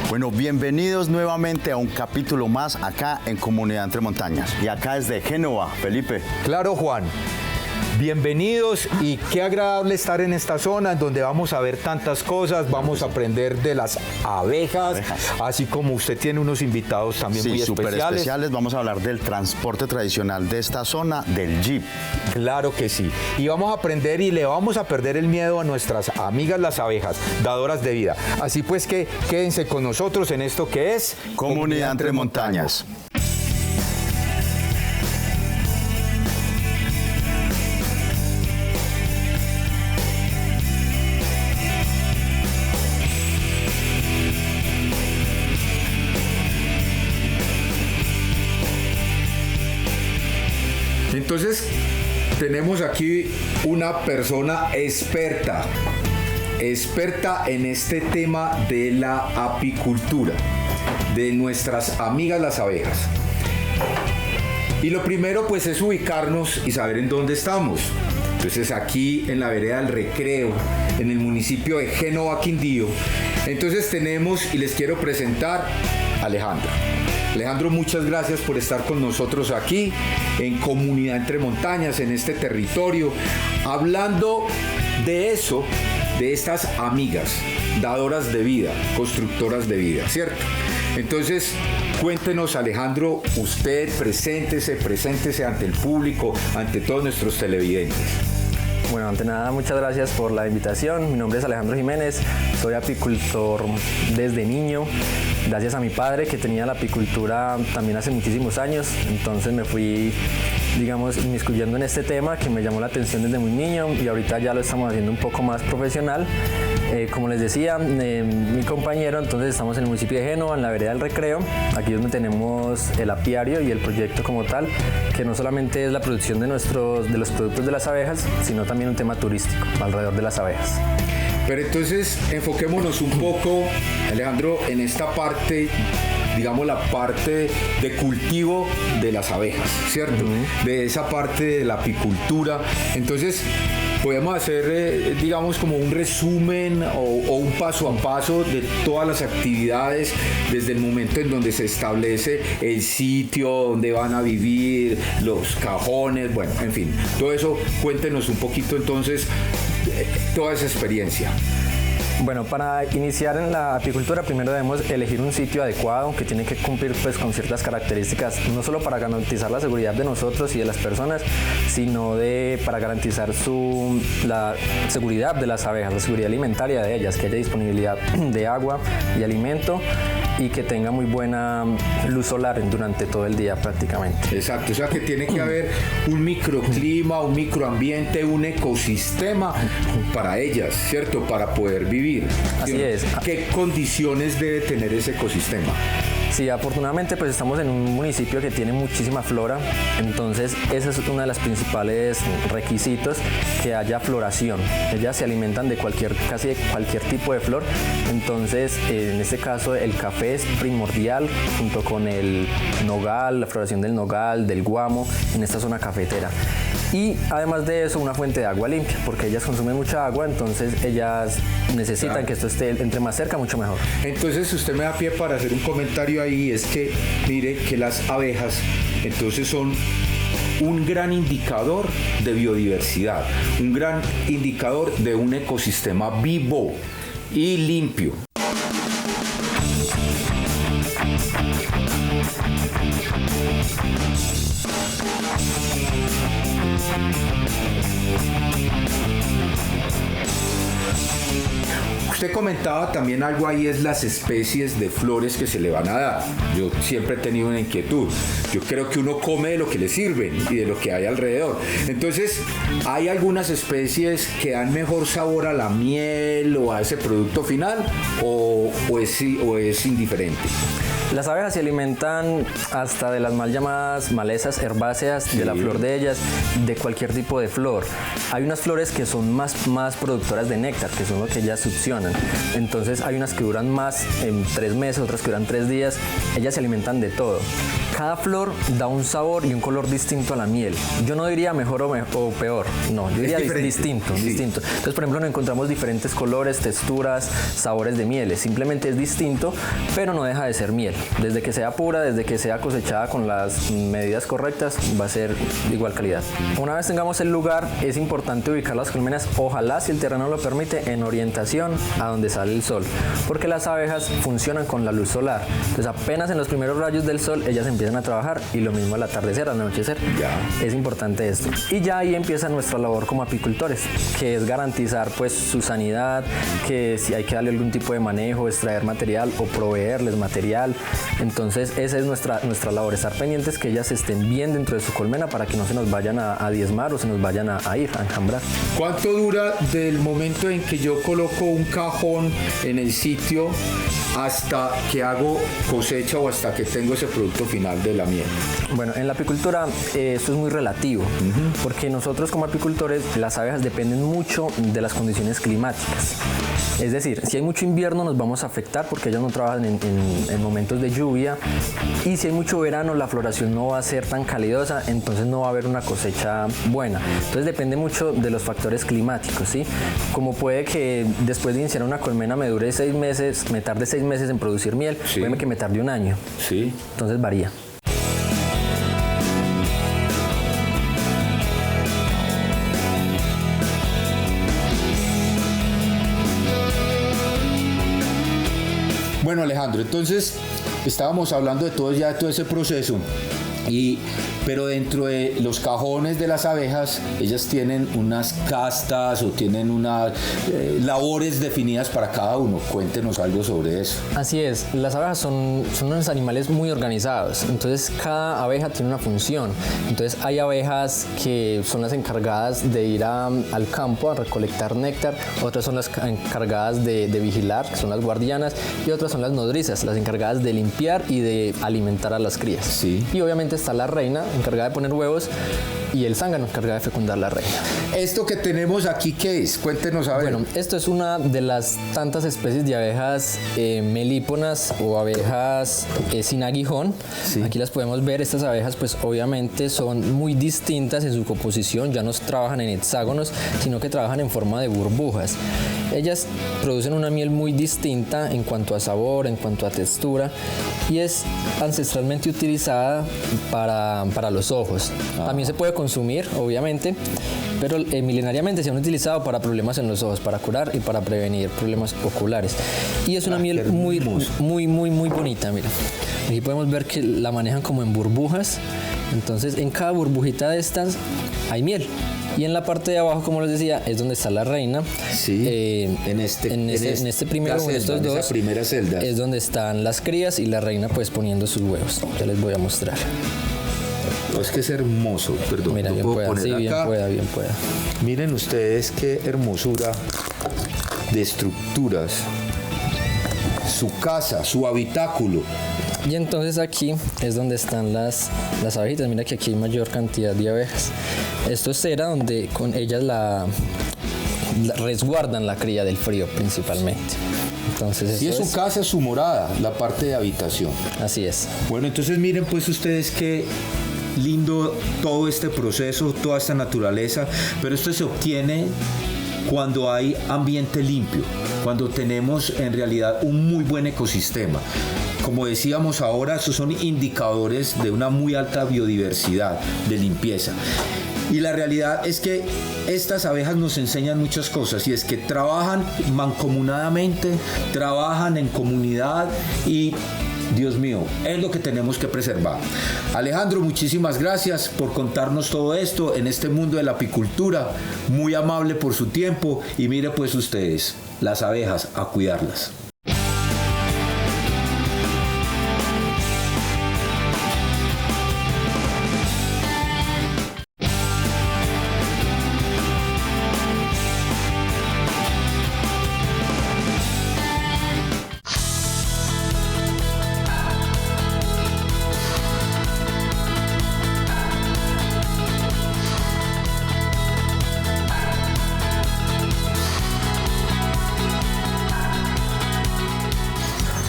Bueno, bienvenidos nuevamente a un capítulo más acá en Comunidad Entre Montañas. Y acá desde Génova, Felipe. Claro, Juan. Bienvenidos y qué agradable estar en esta zona en donde vamos a ver tantas cosas, vamos a aprender de las abejas, así como usted tiene unos invitados también muy súper especiales. especiales. Vamos a hablar del transporte tradicional de esta zona, del jeep. Claro que sí. Y vamos a aprender y le vamos a perder el miedo a nuestras amigas las abejas, dadoras de vida. Así pues que quédense con nosotros en esto que es Comunidad Entre Montañas. Entonces, tenemos aquí una persona experta en este tema de la apicultura, de nuestras amigas las abejas. Y lo primero pues es ubicarnos y saber en dónde estamos. Entonces aquí en la vereda del Recreo, en el municipio de Génova, Quindío. Entonces tenemos y les quiero presentar a Alejandro. Alejandro, muchas gracias por estar con nosotros aquí en Comunidad Entre Montañas, en este territorio, hablando de eso, de estas amigas, dadoras de vida, constructoras de vida, ¿cierto? Entonces, cuéntenos, Alejandro, usted preséntese ante el público, ante todos nuestros televidentes. Bueno, ante nada, muchas gracias por la invitación. Mi nombre es Alejandro Jiménez, soy apicultor desde niño, gracias a mi padre que tenía la apicultura también hace muchísimos años, entonces me fui, digamos, inmiscuyendo en este tema que me llamó la atención desde muy niño y ahorita ya lo estamos haciendo un poco más profesional. Como les decía, mi compañero, entonces estamos en el municipio de Génova, en la vereda del Recreo, aquí donde tenemos el apiario y el proyecto como tal, que no solamente es la producción de los productos de las abejas, sino también un tema turístico alrededor de las abejas. Pero entonces enfoquémonos un poco, Alejandro, en esta parte, digamos la parte de cultivo de las abejas, ¿cierto? De esa parte de la apicultura. Entonces, podemos hacer, digamos, como un resumen o un paso a paso de todas las actividades desde el momento en donde se establece el sitio donde van a vivir, los cajones, bueno, en fin, todo eso, cuéntenos un poquito entonces toda esa experiencia. Bueno, para iniciar en la apicultura primero debemos elegir un sitio adecuado que tiene que cumplir pues con ciertas características, no solo para garantizar la seguridad de nosotros y de las personas, sino para garantizar la seguridad de las abejas, la seguridad alimentaria de ellas, que haya disponibilidad de agua y alimento y que tenga muy buena luz solar durante todo el día prácticamente. Exacto, o sea que tiene que haber un microclima, un microambiente, un ecosistema para ellas, ¿cierto? Para poder vivir. Así es. ¿Qué condiciones debe tener ese ecosistema? Sí, afortunadamente pues estamos en un municipio que tiene muchísima flora, entonces ese es uno de los principales requisitos, que haya floración. Ellas se alimentan de casi de cualquier tipo de flor, entonces en este caso el café es primordial junto con el nogal, la floración del nogal, del guamo en esta zona cafetera. Y además de eso, una fuente de agua limpia, porque ellas consumen mucha agua, entonces ellas necesitan que esto esté entre más cerca, mucho mejor. Entonces usted me da pie para hacer un comentario ahí, es que mire que las abejas entonces son un gran indicador de biodiversidad, un gran indicador de un ecosistema vivo y limpio. Usted comentaba también algo ahí, es las especies de flores que se le van a dar. Yo siempre he tenido una inquietud. Yo creo que uno come de lo que le sirven y de lo que hay alrededor. Entonces, ¿hay algunas especies que dan mejor sabor a la miel o a ese producto final o es indiferente? Las abejas se alimentan hasta de las mal llamadas malezas herbáceas, de la flor de ellas, de cualquier tipo de flor. Hay unas flores que son más productoras de néctar, que son lo que ellas succionan. Entonces hay unas que duran más en 3 meses, otras que duran 3 días. Ellas se alimentan de todo. Cada flor da un sabor y un color distinto a la miel. Yo no diría mejor o peor, no, yo diría distinto. Entonces, por ejemplo, no encontramos diferentes colores, texturas, sabores de mieles. Simplemente es distinto, pero no deja de ser miel. Desde que sea pura, desde que sea cosechada con las medidas correctas, va a ser de igual calidad. Una vez tengamos el lugar, es importante ubicar las colmenas, ojalá, si el terreno lo permite, en orientación a donde sale el sol, porque las abejas funcionan con la luz solar. Entonces, apenas en los primeros rayos del sol, ellas empiezan a trabajar, y lo mismo al atardecer, al anochecer. Es importante esto. Y ya ahí empieza nuestra labor como apicultores, que es garantizar pues su sanidad, que si hay que darle algún tipo de manejo, extraer material o proveerles material. Entonces esa es nuestra labor, estar pendientes que ellas estén bien dentro de su colmena para que no se nos vayan a diezmar o se nos vayan a ir, a enjambrar. ¿Cuánto dura del momento en que yo coloco un cajón en el sitio hasta que hago cosecha o hasta que tengo ese producto final de la miel? Bueno, en la apicultura esto es muy relativo, porque nosotros como apicultores, las abejas dependen mucho de las condiciones climáticas. Es decir, si hay mucho invierno nos vamos a afectar porque ellas no trabajan en momentos de lluvia, y si hay mucho verano la floración no va a ser tan calidosa, entonces no va a haber una cosecha buena. Entonces depende mucho de los factores climáticos, ¿sí? Como puede que después de iniciar una colmena me dure 6 meses, me tarde 6 meses en producir miel, puede que me tarde un año. Entonces varía. Bueno, Alejandro, entonces estábamos hablando de todo ese proceso, pero dentro de los cajones de las abejas, ellas tienen unas castas o tienen unas labores definidas para cada uno. Cuéntenos algo sobre eso. Así es, las abejas son unos animales muy organizados, entonces cada abeja tiene una función. Entonces hay abejas que son las encargadas de ir al campo a recolectar néctar, otras son las encargadas de vigilar, que son las guardianas, y otras son las nodrizas, las encargadas de limpiar y de alimentar a las crías. Y obviamente está la reina, encargada de poner huevos, y el zángano, encargado de fecundar la reina. ¿Esto que tenemos aquí qué es? Cuéntenos a ver. Bueno, esto es una de las tantas especies de abejas melíponas o abejas sin aguijón. Aquí las podemos ver. Estas abejas pues obviamente son muy distintas en su composición, ya no trabajan en hexágonos, sino que trabajan en forma de burbujas. Ellas producen una miel muy distinta en cuanto a sabor, en cuanto a textura, y es ancestralmente utilizada para los ojos. También se puede consumir, obviamente, pero milenariamente se han utilizado para problemas en los ojos, para curar y para prevenir problemas oculares. Y es una miel muy bonita, mira. Aquí podemos ver que la manejan como en burbujas. Entonces, en cada burbujita de estas hay miel. Y en la parte de abajo, como les decía, es donde está la reina. En este primero, en estos dos, esa primera celda, es donde están las crías y la reina pues poniendo sus huevos. Ya les voy a mostrar. Es que es hermoso, perdón. Mira, bien pueda, sí, bien pueda. Miren ustedes qué hermosura de estructuras. Su casa, su habitáculo. Y entonces aquí es donde están las abejitas. Mira que aquí hay mayor cantidad de abejas. Esto es cera donde con ellas la resguardan la cría del frío principalmente. Entonces, sí, es su casa, su morada, la parte de habitación. Así es. Bueno, entonces miren pues ustedes qué lindo todo este proceso, toda esta naturaleza, pero esto se obtiene cuando hay ambiente limpio, cuando tenemos en realidad un muy buen ecosistema. Como decíamos ahora, estos son indicadores de una muy alta biodiversidad, de limpieza. Y la realidad es que estas abejas nos enseñan muchas cosas, y es que trabajan mancomunadamente, trabajan en comunidad y, Dios mío, es lo que tenemos que preservar. Alejandro, muchísimas gracias por contarnos todo esto en este mundo de la apicultura. Muy amable por su tiempo, y mire pues ustedes, las abejas, a cuidarlas.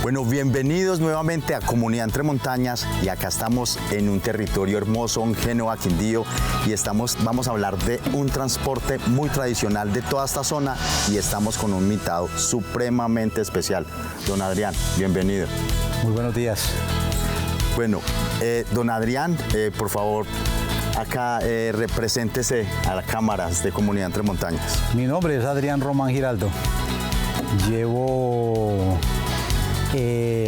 Bueno, bienvenidos nuevamente a Comunidad Entre Montañas y acá estamos en un territorio hermoso, en Génova, Quindío, y vamos a hablar de un transporte muy tradicional de toda esta zona y estamos con un invitado supremamente especial, don Adrián, bienvenido. Muy buenos días. Bueno, don Adrián, por favor, acá represéntese a las cámaras de Comunidad Entre Montañas. Mi nombre es Adrián Román Giraldo. Llevo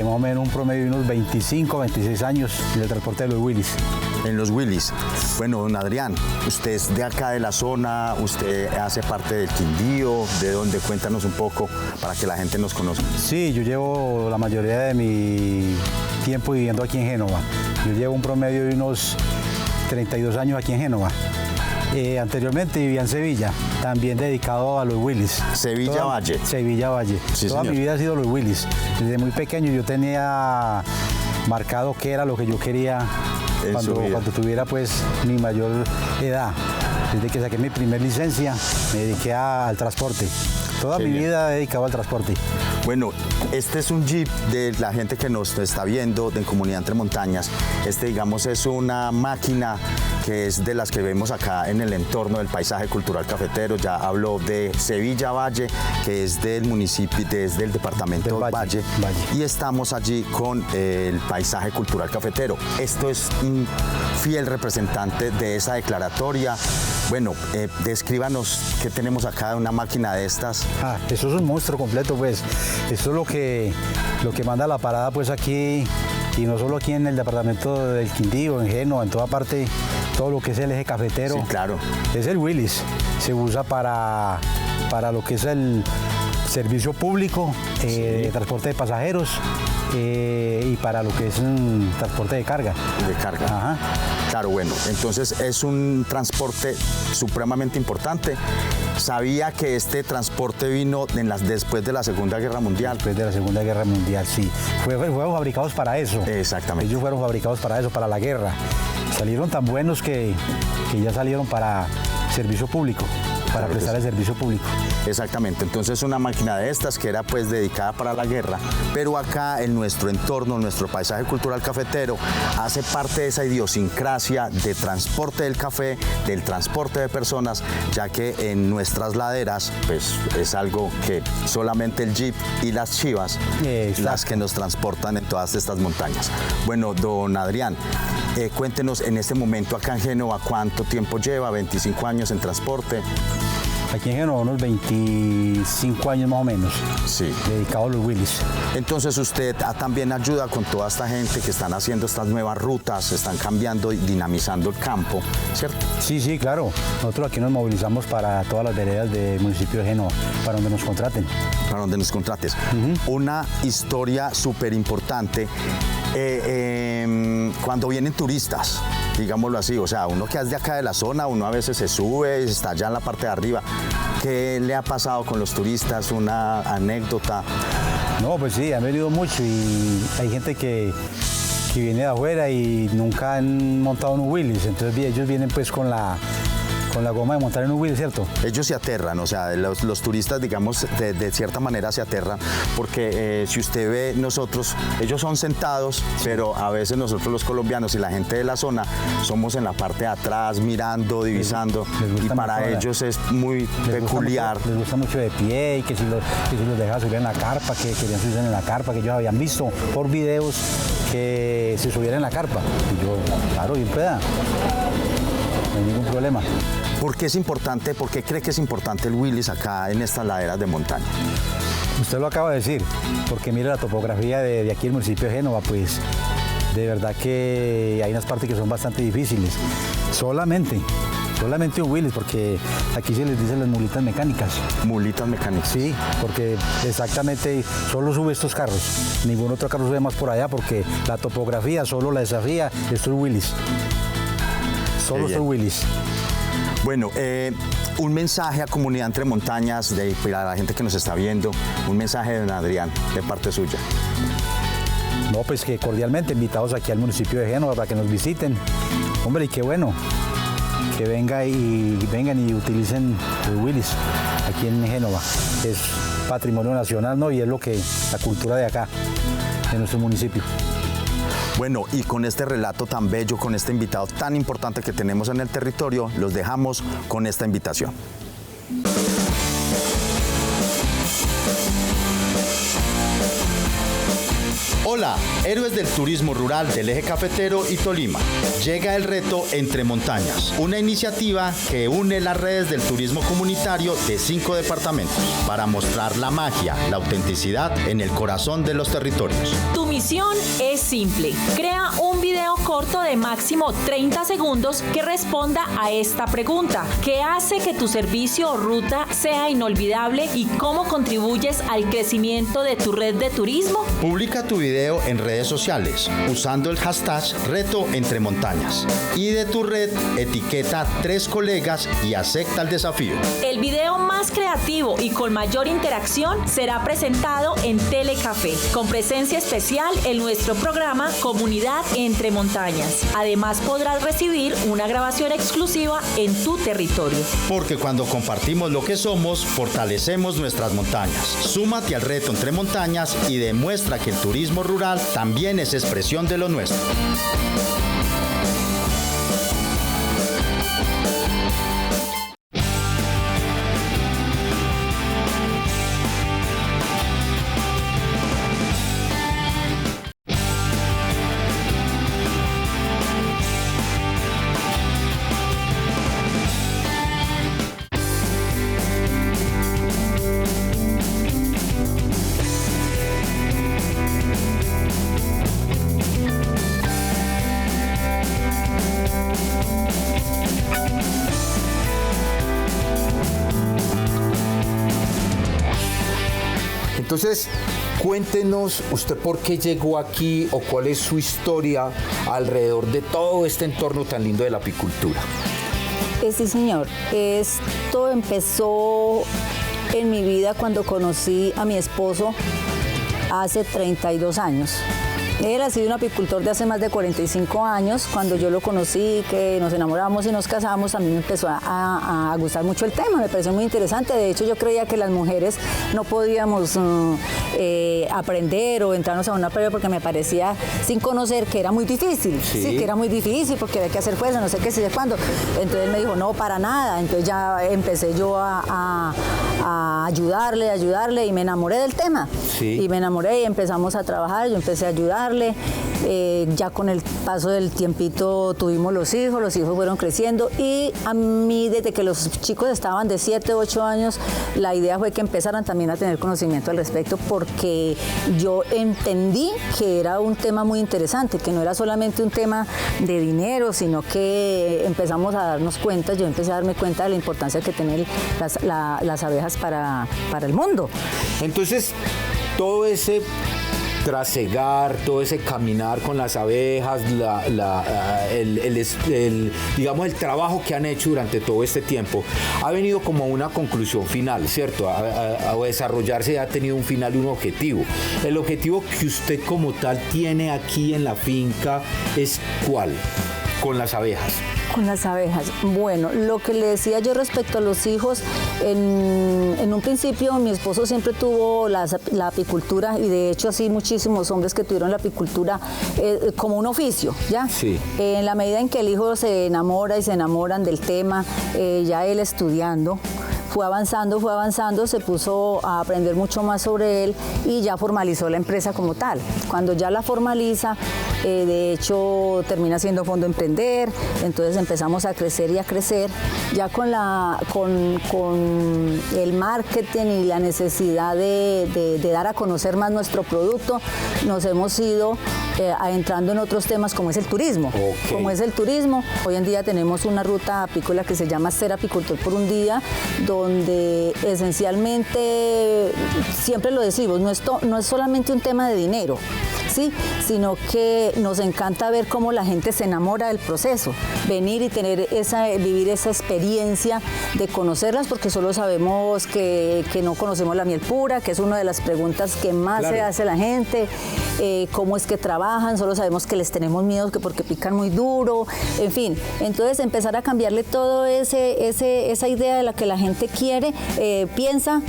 más o menos un promedio de unos 25, 26 años en el transporte de los Willys. En los Willys. Bueno, don Adrián, usted es de acá de la zona, usted hace parte del Quindío, ¿de dónde? Cuéntanos un poco para que la gente nos conozca. Sí, yo llevo la mayoría de mi tiempo viviendo aquí en Génova. Yo llevo un promedio de unos 32 años aquí en Génova. Anteriormente vivía en Sevilla, también dedicado a los Willys. Sevilla Valle. Sevilla Valle. Sí, Toda señor. mi vida ha sido los Willys. Desde muy pequeño yo tenía marcado qué era lo que yo quería cuando tuviera pues mi mayor edad. Desde que saqué mi primer licencia me dediqué al transporte. Toda Qué mi bien. vida he dedicado al transporte. Bueno, este es un Jeep de la gente que nos está viendo de Comunidad Entre Montañas. Digamos, es una máquina que es de las que vemos acá en el entorno del paisaje cultural cafetero. Ya habló de Sevilla Valle, que es del municipio, es del departamento Del Valle. Valle. Y estamos allí con el paisaje cultural cafetero. Esto es un fiel representante de esa declaratoria. Bueno, descríbanos qué tenemos acá de una máquina de estas. Eso es un monstruo completo, pues. Eso es lo que manda la parada, pues, aquí, y no solo aquí en el departamento del Quindío, en Génova, en toda parte, todo lo que es el eje cafetero. Sí, claro. Es el Willys. Se usa para lo que es el servicio público, transporte de pasajeros y para lo que es un transporte de carga. De carga. Ajá. Claro, bueno, entonces es un transporte supremamente importante. Sabía que este transporte vino después de la Segunda Guerra Mundial. Después de la Segunda Guerra Mundial, sí. Fueron fabricados para eso. Exactamente. Ellos fueron fabricados para eso, para la guerra. Salieron tan buenos que ya salieron para servicio público, para Claro que prestar sí. el servicio público. Exactamente, entonces una máquina de estas que era pues dedicada para la guerra, pero acá en nuestro entorno, nuestro paisaje cultural cafetero, hace parte de esa idiosincrasia de transporte del café, del transporte de personas, ya que en nuestras laderas pues es algo que solamente el Jeep y las chivas las que nos transportan en todas estas montañas. Bueno, don Adrián, cuéntenos en este momento acá en Génova, ¿cuánto tiempo lleva? 25 años en transporte. Aquí en Génova unos 25 años más o menos, Sí. dedicado a los Willys. Entonces usted también ayuda con toda esta gente que están haciendo estas nuevas rutas, están cambiando y dinamizando el campo, ¿cierto? Sí, sí, claro. Nosotros aquí nos movilizamos para todas las veredas del municipio de Génova, para donde nos contraten. Para donde nos contrates. Una historia súper importante cuando vienen turistas, digámoslo así, o sea, uno que es de acá de la zona, uno a veces se sube, está allá en la parte de arriba. ¿Qué le ha pasado con los turistas? ¿Una anécdota? No, pues sí, han venido mucho y hay gente que viene de afuera y nunca han montado en un Willys, entonces ellos vienen pues con la goma de montar en un Willys, ¿cierto? Ellos se aterran, o sea, los turistas, digamos, de cierta manera se aterran, porque si usted ve nosotros, ellos son sentados, pero a veces nosotros los colombianos y la gente de la zona somos en la parte de atrás, mirando, divisando, les gusta y para mucho ellos es muy Les gusta peculiar. mucho- les gusta mucho de pie y que si los deja subir en la carpa, que querían subir en la carpa, que ellos habían visto por videos que se subieran en la carpa. Y yo, claro, bien pueda, no hay ningún problema. ¿Por qué es importante, por qué cree que es importante el Willys acá en estas laderas de montaña? Usted lo acaba de decir, porque mire la topografía de aquí el municipio de Génova, pues de verdad que hay unas partes que son bastante difíciles. Solamente un Willys, porque aquí se les dicen las mulitas mecánicas. Mulitas mecánicas. Sí, porque exactamente solo sube estos carros. Ningún otro carro sube más por allá porque la topografía solo la desafía estos Willys. Solo bien. estos Willys. Bueno, un mensaje a Comunidad Entre Montañas, para la gente que nos está viendo, un mensaje de don Adrián, de parte suya. No, pues que cordialmente invitados aquí al municipio de Génova para que nos visiten. Hombre, y qué bueno que vengan y utilicen los Willys aquí en Génova. Es patrimonio nacional, ¿no? Y es lo que la cultura de acá. en nuestro municipio. Bueno, y con este relato tan bello, con este invitado tan importante que tenemos en el territorio, los dejamos con esta invitación. Hola, héroes del turismo rural del Eje Cafetero y Tolima. Llega el reto Entre Montañas, una iniciativa que une las redes del turismo comunitario de 5 departamentos para mostrar la magia, la autenticidad en el corazón de los territorios. Tu misión es simple. Crea un video corto de máximo 30 segundos que responda a esta pregunta. ¿Qué hace que tu servicio o ruta sea inolvidable y cómo contribuyes al crecimiento de tu red de turismo? Publica tu video en redes sociales usando el hashtag Reto Entre Montañas y de tu red etiqueta 3 colegas y acepta el desafío. El video más creativo y con mayor interacción será presentado en Telecafé, con presencia especial en nuestro programa Comunidad Entre Montañas. Además podrás recibir una grabación exclusiva en tu territorio. Porque cuando compartimos lo que somos, fortalecemos nuestras montañas. Súmate al Reto Entre Montañas y demuestra que el turismo rural también es expresión de lo nuestro. Entonces, cuéntenos usted por qué llegó aquí o cuál es su historia alrededor de todo este entorno tan lindo de la apicultura. Sí, señor. Esto empezó en mi vida cuando conocí a mi esposo hace 32 años. Él ha sido un apicultor de hace más de 45 años. Cuando yo lo conocí, que nos enamoramos y nos casamos, a mí me empezó a gustar mucho el tema, me pareció muy interesante. De hecho, yo creía que las mujeres no podíamos aprender o entrarnos a una prueba porque me parecía, sin conocer, que era muy difícil. Sí, que era muy difícil porque había que hacer fuerza, no sé qué, si de cuándo. Entonces él me dijo, no, para nada. Entonces ya empecé yo a ayudarle y me enamoré del tema. Sí. Y me enamoré y empezamos a trabajar, yo empecé a ayudarle. Ya con el paso del tiempito tuvimos los hijos fueron creciendo y a mí desde que los chicos estaban de 7, 8 años, la idea fue que empezaran también a tener conocimiento al respecto porque yo entendí que era un tema muy interesante, que no era solamente un tema de dinero, sino que empezamos a darnos cuenta, yo empecé a darme cuenta de la importancia que tienen las abejas para el mundo. Entonces, todo ese trasegar, todo ese caminar con las abejas, digamos el trabajo que han hecho durante todo este tiempo, ha venido como a una conclusión final, ¿cierto? A desarrollarse y ha tenido un final y un objetivo. El objetivo que usted como tal tiene aquí en la finca es ¿cuál? Con las abejas. Con las abejas. Bueno, lo que le decía yo respecto a los hijos, en un principio mi esposo siempre tuvo la apicultura y de hecho así muchísimos hombres que tuvieron la apicultura como un oficio, ¿ya? Sí. En la medida en que el hijo se enamora y se enamoran del tema, ya él estudiando, fue avanzando, se puso a aprender mucho más sobre él y ya formalizó la empresa como tal. Cuando ya la formaliza, de hecho termina siendo Fondo Emprender, entonces empezamos a crecer y a crecer. Ya con el marketing y la necesidad de dar a conocer más nuestro producto, nos hemos ido adentrando en otros temas como es el turismo. Okay. Como es el turismo, hoy en día tenemos una ruta apícola que se llama Ser Apicultor por un Día, donde esencialmente, siempre lo decimos, no es solamente un tema de dinero, ¿sí? Sino que nos encanta ver cómo la gente se enamora del proceso, venir y vivir esa experiencia de conocerlas, porque solo sabemos que no conocemos la miel pura, que es una de las preguntas que más se hace la gente, cómo es que trabajan, solo sabemos que les tenemos miedo que porque pican muy duro, en fin. Entonces empezar a cambiarle todo esa idea de la que la gente quiere, piensa,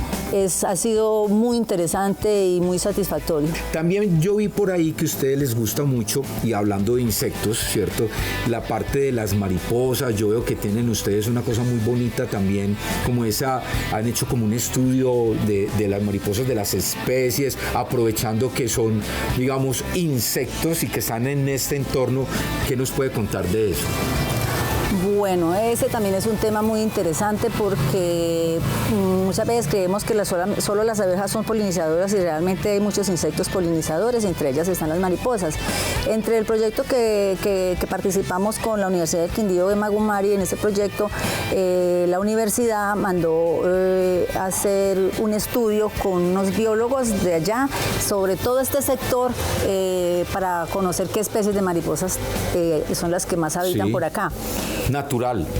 ha sido muy interesante y muy satisfactorio. También yo vi por ahí que a ustedes les gusta mucho, y hablando de insectos, ¿cierto? La parte de las mariposas, yo veo que tienen ustedes una cosa muy bonita también, como han hecho como un estudio de las mariposas, de las especies, aprovechando que son, digamos, insectos y que están en este entorno. ¿Qué nos puede contar de eso? Bueno, ese también es un tema muy interesante porque muchas veces creemos que solo las abejas son polinizadoras y realmente hay muchos insectos polinizadores, entre ellas están las mariposas. Entre el proyecto que participamos con la Universidad del Quindío de Magumari, en ese proyecto la universidad mandó hacer un estudio con unos biólogos de allá sobre todo este sector para conocer qué especies de mariposas son las que más habitan por acá. Naturalmente.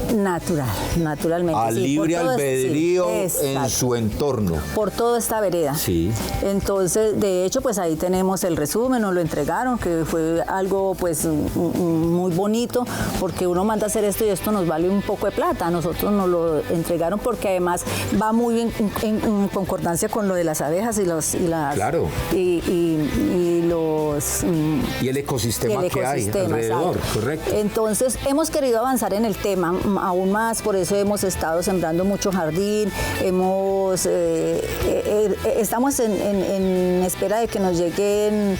A libre albedrío en su entorno. Por toda esta vereda. Sí. Entonces, de hecho, pues ahí tenemos el resumen, nos lo entregaron, que fue algo pues muy bonito, porque uno manda a hacer esto y esto nos vale un poco de plata. A nosotros nos lo entregaron porque además va muy bien en concordancia con lo de las abejas y las claro. y los y el ecosistema que hay alrededor, correcto. Entonces, hemos querido avanzar en el tema aún más, por eso hemos estado sembrando mucho jardín, estamos en espera de que nos lleguen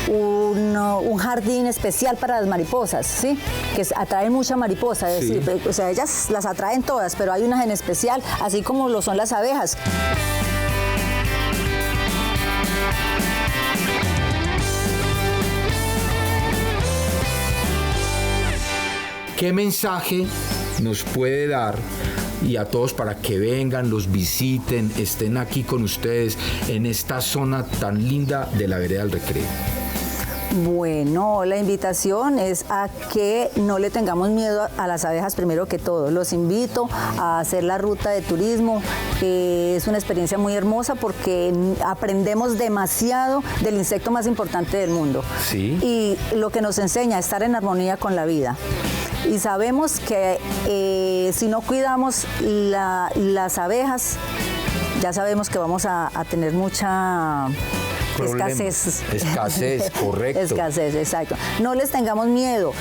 un jardín especial para las mariposas, ¿sí? Que atraen mucha mariposa, es decir, o sea, ellas las atraen todas, pero hay unas en especial, así como lo son las abejas. ¿Qué mensaje nos puede dar y a todos para que vengan, los visiten, estén aquí con ustedes en esta zona tan linda de la Vereda del Recreo? Bueno, la invitación es a que no le tengamos miedo a las abejas primero que todo. Los invito a hacer la ruta de turismo, que es una experiencia muy hermosa porque aprendemos demasiado del insecto más importante del mundo. Sí. Y lo que nos enseña a estar en armonía con la vida. Y sabemos que si no cuidamos las abejas, ya sabemos que vamos a tener mucha escasez. Escasez, correcto. Escasez, exacto. No les tengamos miedo,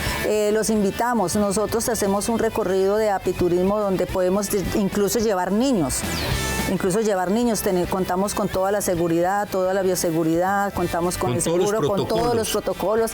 los invitamos. Nosotros hacemos un recorrido de apiturismo donde podemos incluso llevar niños. Contamos con toda la seguridad, toda la bioseguridad, contamos con el seguro, con todos los protocolos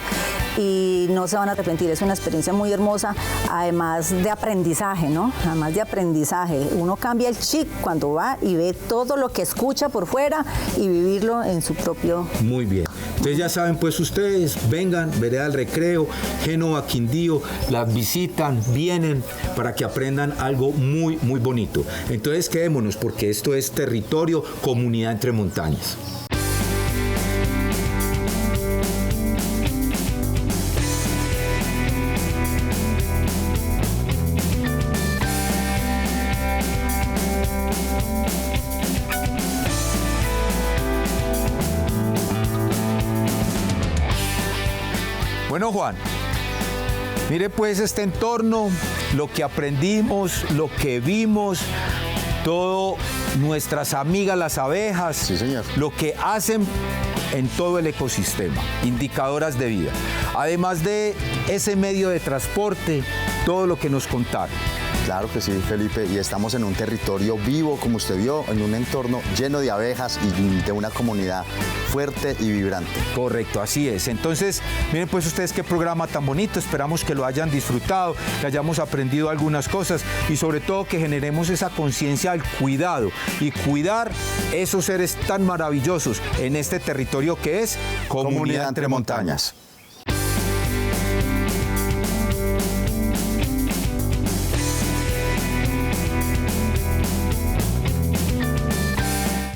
y no se van a arrepentir. Es una experiencia muy hermosa, además de aprendizaje, ¿no? Además de aprendizaje. Uno cambia el chip cuando va y ve todo lo que escucha por fuera y vivirlo en su propio... Muy bien. Entonces ya saben, pues ustedes vengan, Vereda del Recreo, Génova, Quindío, las visitan, vienen para que aprendan algo muy, muy bonito. Entonces quedémonos porque esto es territorio, comunidad entre montañas. Bueno, Juan, mire pues este entorno, lo que aprendimos, lo que vimos, todo nuestras amigas las abejas, sí, señor, lo que hacen en todo el ecosistema, indicadoras de vida. Además de ese medio de transporte, todo lo que nos contaron. Claro que sí, Felipe, y estamos en un territorio vivo, como usted vio, en un entorno lleno de abejas y de una comunidad fuerte y vibrante. Correcto, así es. Entonces, miren pues ustedes qué programa tan bonito, esperamos que lo hayan disfrutado, que hayamos aprendido algunas cosas y sobre todo que generemos esa conciencia del cuidado y cuidar esos seres tan maravillosos en este territorio que es Comunidad entre montañas.